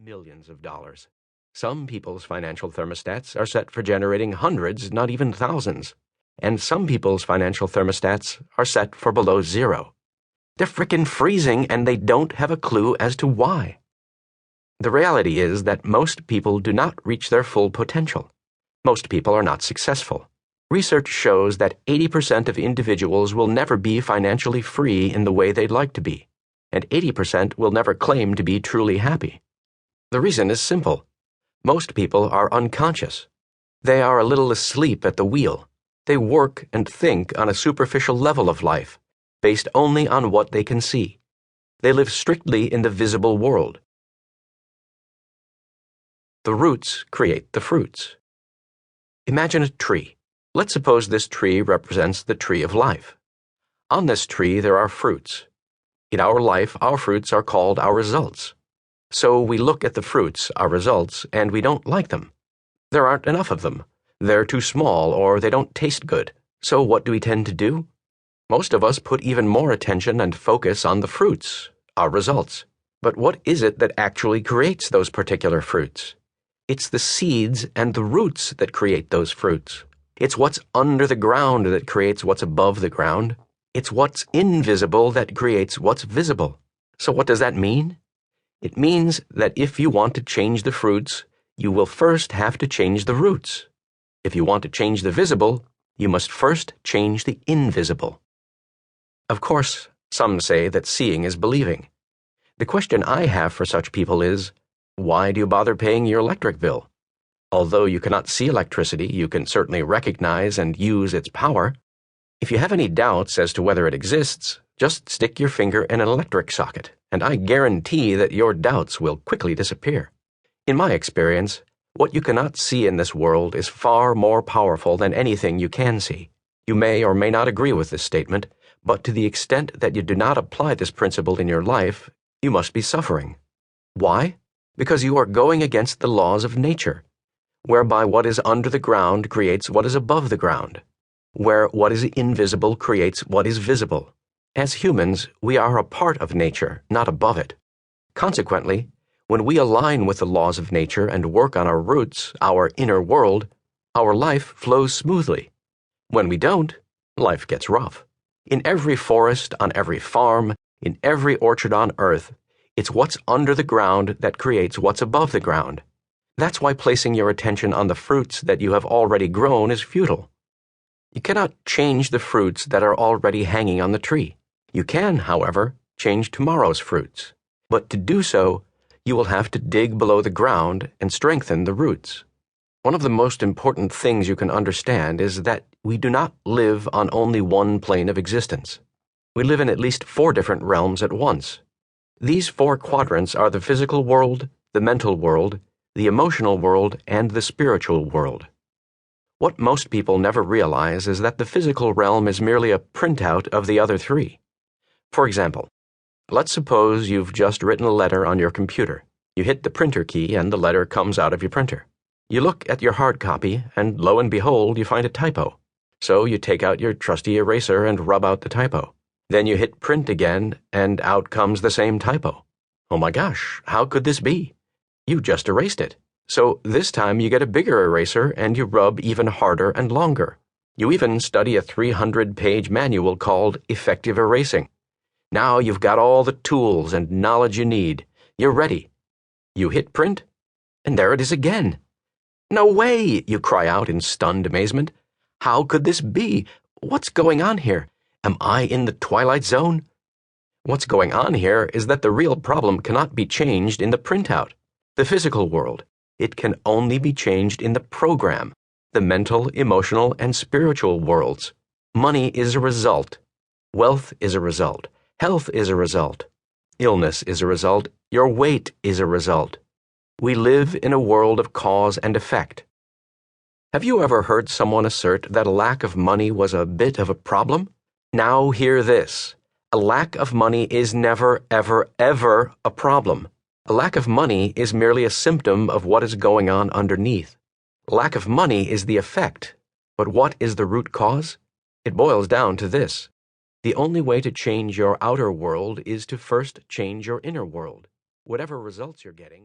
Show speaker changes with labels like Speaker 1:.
Speaker 1: millions of dollars. Some people's financial thermostats are set for generating hundreds, not even thousands. And some people's financial thermostats are set for below zero. They're frickin' freezing and they don't have a clue as to why. The reality is that most people do not reach their full potential. Most people are not successful. Research shows that 80% of individuals will never be financially free in the way they'd like to be, and 80% will never claim to be truly happy. The reason is simple. Most people are unconscious. They are a little asleep at the wheel. They work and think on a superficial level of life, based only on what they can see. They live strictly in the visible world. The roots create the fruits. Imagine a tree. Let's suppose this tree represents the tree of life. On this tree there are fruits. In our life, our fruits are called our results. So we look at the fruits, our results, and we don't like them. There aren't enough of them. They're too small or they don't taste good. So what do we tend to do? Most of us put even more attention and focus on the fruits, our results. But what is it that actually creates those particular fruits? It's the seeds and the roots that create those fruits. It's what's under the ground that creates what's above the ground. It's what's invisible that creates what's visible. So what does that mean? It means that if you want to change the fruits, you will first have to change the roots. If you want to change the visible, you must first change the invisible. Of course, some say that seeing is believing. The question I have for such people is, why do you bother paying your electric bill? Although you cannot see electricity, you can certainly recognize and use its power. If you have any doubts as to whether it exists, just stick your finger in an electric socket, and I guarantee that your doubts will quickly disappear. In my experience, what you cannot see in this world is far more powerful than anything you can see. You may or may not agree with this statement, but to the extent that you do not apply this principle in your life, you must be suffering. Why? Because you are going against the laws of nature, whereby what is under the ground creates what is above the ground, where what is invisible creates what is visible. As humans, we are a part of nature, not above it. Consequently, when we align with the laws of nature and work on our roots, our inner world, our life flows smoothly. When we don't, life gets rough. In every forest, on every farm, in every orchard on earth, it's what's under the ground that creates what's above the ground. That's why placing your attention on the fruits that you have already grown is futile. You cannot change the fruits that are already hanging on the tree. You can, however, change tomorrow's fruits. But to do so, you will have to dig below the ground and strengthen the roots. One of the most important things you can understand is that we do not live on only one plane of existence. We live in at least 4 different realms at once. These 4 quadrants are the physical world, the mental world, the emotional world, and the spiritual world. What most people never realize is that the physical realm is merely a printout of the other 3. For example, let's suppose you've just written a letter on your computer. You hit the printer key and the letter comes out of your printer. You look at your hard copy and lo and behold, you find a typo. So you take out your trusty eraser and rub out the typo. Then you hit print again and out comes the same typo. Oh my gosh, how could this be? You just erased it. So this time you get a bigger eraser and you rub even harder and longer. You even study a 300-page manual called Effective Erasing. Now you've got all the tools and knowledge you need. You're ready. You hit print, and there it is again. No way, you cry out in stunned amazement. How could this be? What's going on here? Am I in the Twilight Zone? What's going on here is that the real problem cannot be changed in the printout, the physical world. It can only be changed in the program, the mental, emotional, and spiritual worlds. Money is a result. Wealth is a result. Health is a result. Illness is a result. Your weight is a result. We live in a world of cause and effect. Have you ever heard someone assert that a lack of money was a bit of a problem? Now hear this. A lack of money is never, ever, ever a problem. A lack of money is merely a symptom of what is going on underneath. Lack of money is the effect. But what is the root cause? It boils down to this. The only way to change your outer world is to first change your inner world. Whatever results you're getting...